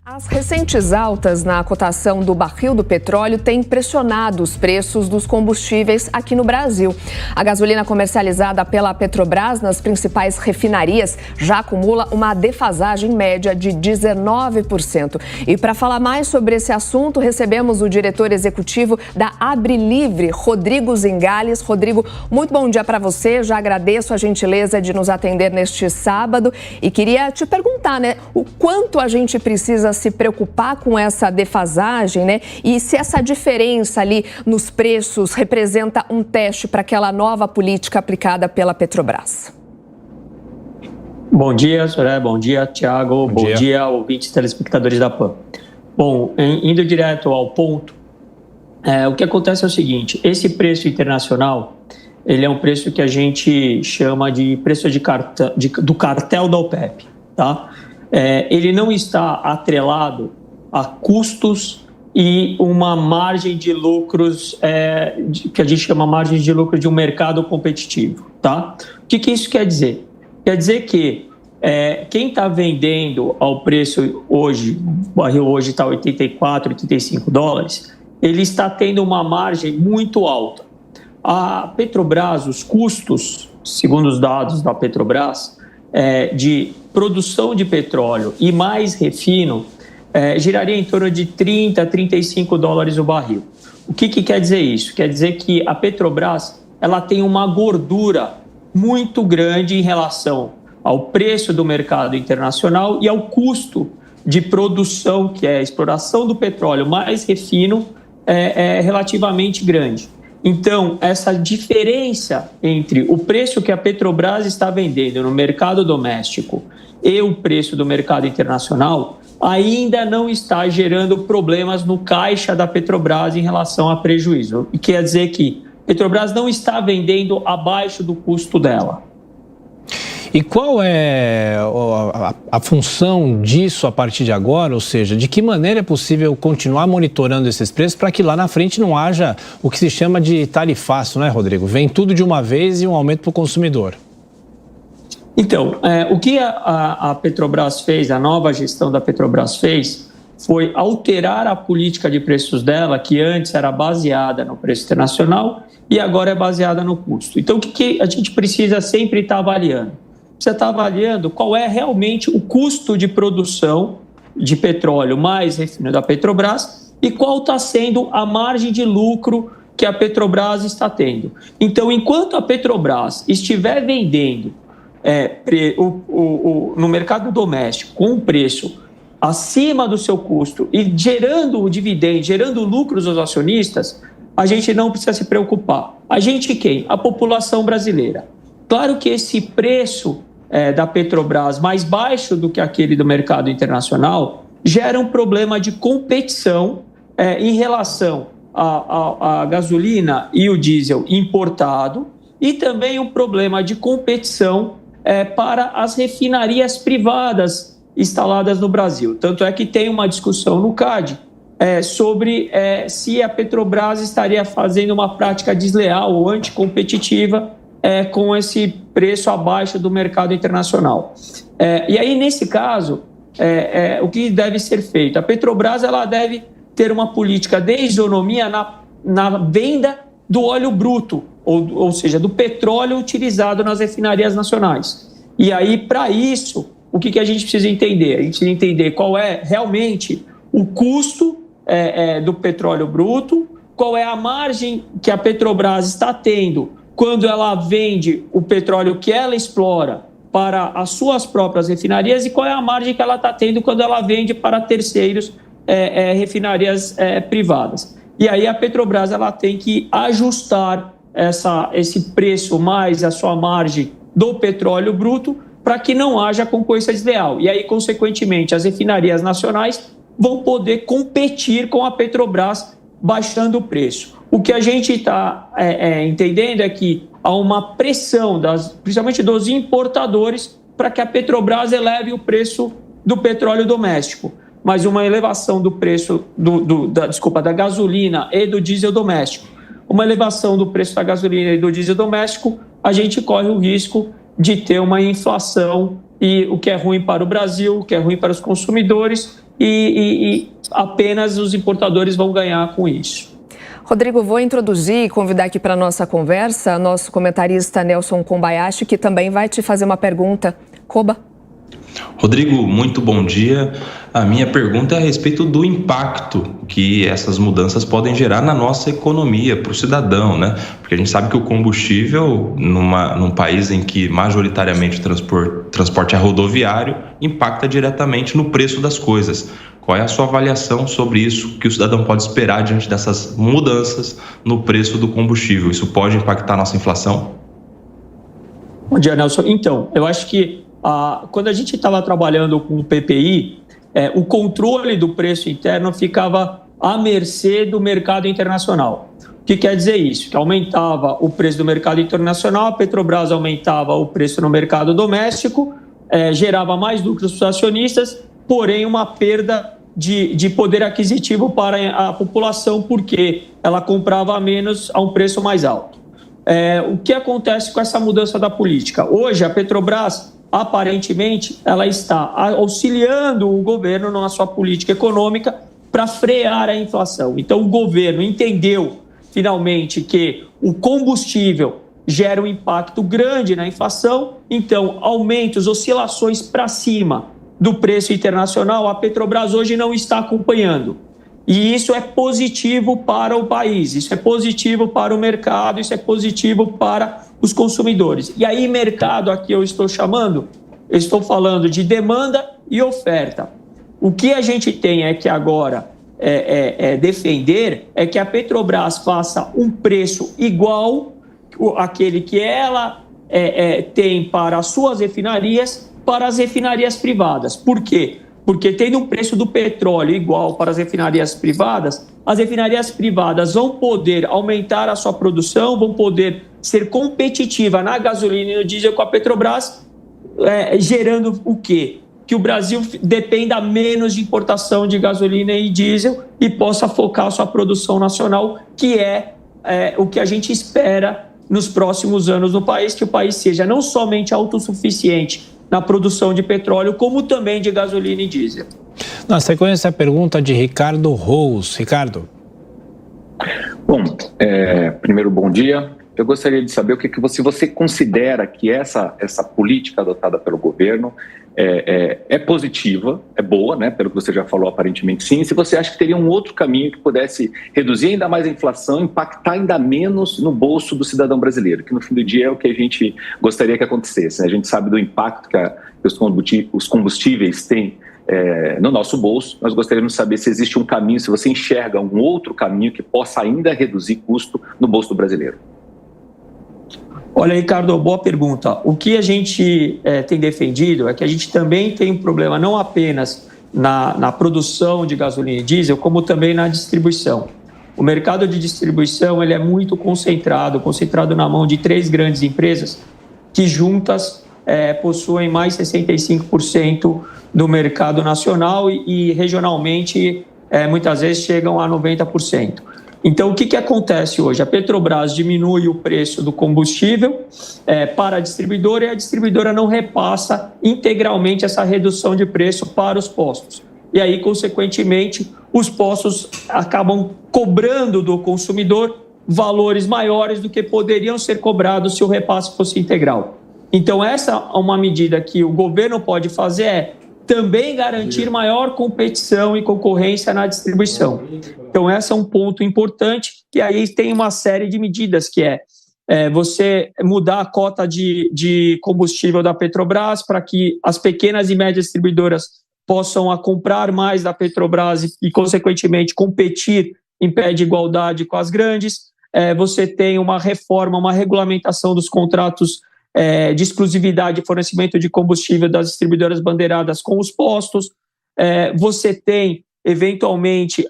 As recentes altas na cotação do barril do petróleo têm pressionado os preços dos combustíveis aqui no Brasil. A gasolina comercializada pela Petrobras nas principais refinarias já acumula uma defasagem média de 19%. E para falar mais sobre esse assunto, recebemos o diretor executivo da AbriLivre, Rodrigo Zingales. Rodrigo, muito bom dia para você. Já agradeço a gentileza de nos atender neste sábado e queria te perguntar, o quanto a gente precisa se preocupar com essa defasagem, E se essa diferença ali nos preços representa um teste para aquela nova política aplicada pela Petrobras. Bom dia, Soraya. Bom dia, Thiago. Bom dia, ouvintes telespectadores da PAN. Bom, indo direto ao ponto, o que acontece é o seguinte: esse preço internacional, ele é um preço que a gente chama de preço do cartel da OPEP, tá? Ele não está atrelado a custos e uma margem de lucros, que a gente chama margem de lucro de um mercado competitivo, tá? O que isso quer dizer? Quer dizer que quem está vendendo ao preço hoje, o barril hoje está 84, 85 dólares, ele está tendo uma margem muito alta. A Petrobras, os custos, segundo os dados da Petrobras, de produção de petróleo e mais refino, giraria em torno de 30 a 35 dólares o barril. O que quer dizer isso? Quer dizer que a Petrobras ela tem uma gordura muito grande em relação ao preço do mercado internacional e ao custo de produção, que é a exploração do petróleo mais refino, é relativamente grande. Então, essa diferença entre o preço que a Petrobras está vendendo no mercado doméstico e o preço do mercado internacional ainda não está gerando problemas no caixa da Petrobras em relação a prejuízo. E quer dizer que a Petrobras não está vendendo abaixo do custo dela. E qual é a função disso a partir de agora? Ou seja, de que maneira é possível continuar monitorando esses preços para que lá na frente não haja o que se chama de tarifaço, né, Rodrigo? Vem tudo de uma vez e um aumento para o consumidor. Então, o que a Petrobras fez, a nova gestão da Petrobras fez, foi alterar a política de preços dela, que antes era baseada no preço internacional e agora é baseada no custo. Então, o que a gente precisa sempre estar avaliando? Você está avaliando qual é realmente o custo de produção de petróleo mais refino da Petrobras e qual está sendo a margem de lucro que a Petrobras está tendo. Então, enquanto a Petrobras estiver vendendo no mercado doméstico com um preço acima do seu custo e gerando o dividendo, gerando lucros aos acionistas, a gente não precisa se preocupar. A gente quem? A população brasileira. Claro que esse preço da Petrobras mais baixo do que aquele do mercado internacional gera um problema de competição em relação à gasolina e o diesel importado e também um problema de competição para as refinarias privadas instaladas no Brasil. Tanto é que tem uma discussão no CAD sobre se a Petrobras estaria fazendo uma prática desleal ou anticompetitiva com esse preço abaixo do mercado internacional. E aí, nesse caso, o que deve ser feito? A Petrobras ela deve ter uma política de isonomia na venda do óleo bruto, ou seja, do petróleo utilizado nas refinarias nacionais. E aí, para isso, o que a gente precisa entender? A gente precisa entender qual é realmente o custo do petróleo bruto, qual é a margem que a Petrobras está tendo quando ela vende o petróleo que ela explora para as suas próprias refinarias e qual é a margem que ela está tendo quando ela vende para terceiros, refinarias privadas. E aí a Petrobras ela tem que ajustar esse preço mais a sua margem do petróleo bruto para que não haja concorrência desleal. E aí, consequentemente, as refinarias nacionais vão poder competir com a Petrobras baixando o preço. O que a gente está entendendo é que há uma pressão, principalmente dos importadores, para que a Petrobras eleve o preço do petróleo doméstico. Mas uma elevação do preço da gasolina e do diesel doméstico. Uma elevação do preço da gasolina e do diesel doméstico, a gente corre o risco de ter uma inflação, e o que é ruim para o Brasil, o que é ruim para os consumidores e apenas os importadores vão ganhar com isso. Rodrigo, vou introduzir e convidar aqui para a nossa conversa nosso comentarista Nelson Kobayashi, que também vai te fazer uma pergunta. Koba. Rodrigo, muito bom dia. A minha pergunta é a respeito do impacto que essas mudanças podem gerar na nossa economia, para o cidadão, né? Porque a gente sabe que o combustível, num país em que majoritariamente o transporte é rodoviário, impacta diretamente no preço das coisas. Qual é a sua avaliação sobre isso que o cidadão pode esperar diante dessas mudanças no preço do combustível? Isso pode impactar a nossa inflação? Bom dia, Nelson. Então, eu acho que quando a gente estava trabalhando com o PPI, o controle do preço interno ficava à mercê do mercado internacional. O que quer dizer isso? Que aumentava o preço do mercado internacional, a Petrobras aumentava o preço no mercado doméstico, gerava mais lucros para os acionistas, porém uma perda de poder aquisitivo para a população, porque ela comprava menos a um preço mais alto. O que acontece com essa mudança da política? Hoje, a Petrobras, aparentemente, ela está auxiliando o governo na sua política econômica para frear a inflação. Então, o governo entendeu, finalmente, que o combustível gera um impacto grande na inflação, então, aumentos, oscilações para cima do preço internacional, a Petrobras hoje não está acompanhando. E isso é positivo para o país, isso é positivo para o mercado, isso é positivo para os consumidores. E aí, mercado, aqui eu estou falando de demanda e oferta. O que a gente tem é que agora defender é que a Petrobras faça um preço igual àquele que ela tem para as suas refinarias, para as refinarias privadas. Por quê? Porque tendo um preço do petróleo igual para as refinarias privadas vão poder aumentar a sua produção, vão poder ser competitiva na gasolina e no diesel com a Petrobras, gerando o quê? Que o Brasil dependa menos de importação de gasolina e diesel e possa focar a sua produção nacional, que é o que a gente espera nos próximos anos no país, que o país seja não somente autossuficiente na produção de petróleo, como também de gasolina e diesel. Na sequência, a pergunta de Ricardo Rous. Ricardo. Bom, primeiro, bom dia. Eu gostaria de saber o que você considera que essa política adotada pelo governo é positiva, é boa, né? Pelo que você já falou, aparentemente sim. Se você acha que teria um outro caminho que pudesse reduzir ainda mais a inflação, impactar ainda menos no bolso do cidadão brasileiro, que no fim do dia é o que a gente gostaria que acontecesse, né? A gente sabe do impacto que os combustíveis têm no nosso bolso. Nós gostaríamos de saber se existe um caminho, se você enxerga um outro caminho que possa ainda reduzir custo no bolso do brasileiro. Olha, Ricardo, boa pergunta. O que a gente tem defendido é que a gente também tem um problema não apenas na produção de gasolina e diesel, como também na distribuição. O mercado de distribuição ele é muito concentrado na mão de 3 grandes empresas que juntas possuem mais 65% do mercado nacional e regionalmente muitas vezes chegam a 90%. Então, o que acontece hoje? A Petrobras diminui o preço do combustível para a distribuidora e a distribuidora não repassa integralmente essa redução de preço para os postos. E aí, consequentemente, os postos acabam cobrando do consumidor valores maiores do que poderiam ser cobrados se o repasse fosse integral. Então, essa é uma medida que o governo pode fazer, também garantir maior competição e concorrência na distribuição. Então, esse é um ponto importante. E aí tem uma série de medidas que você mudar a cota de combustível da Petrobras para que as pequenas e médias distribuidoras possam comprar mais da Petrobras e, consequentemente, competir em pé de igualdade com as grandes. Você tem uma reforma, uma regulamentação dos contratos de exclusividade de fornecimento de combustível das distribuidoras bandeiradas com os postos. Você tem, eventualmente,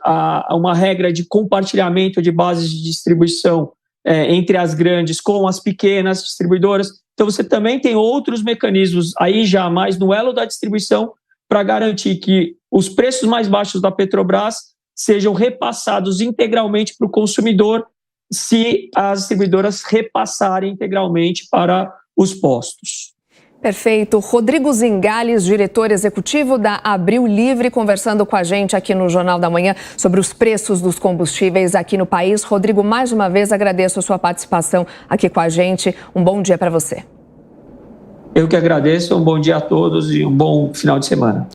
uma regra de compartilhamento de bases de distribuição entre as grandes com as pequenas distribuidoras. Então, você também tem outros mecanismos aí já mais no elo da distribuição para garantir que os preços mais baixos da Petrobras sejam repassados integralmente para o consumidor se as distribuidoras repassarem integralmente para os postos. Perfeito. Rodrigo Zingales, diretor executivo da Abril Livre, conversando com a gente aqui no Jornal da Manhã sobre os preços dos combustíveis aqui no país. Rodrigo, mais uma vez agradeço a sua participação aqui com a gente. Um bom dia para você. Eu que agradeço, um bom dia a todos e um bom final de semana.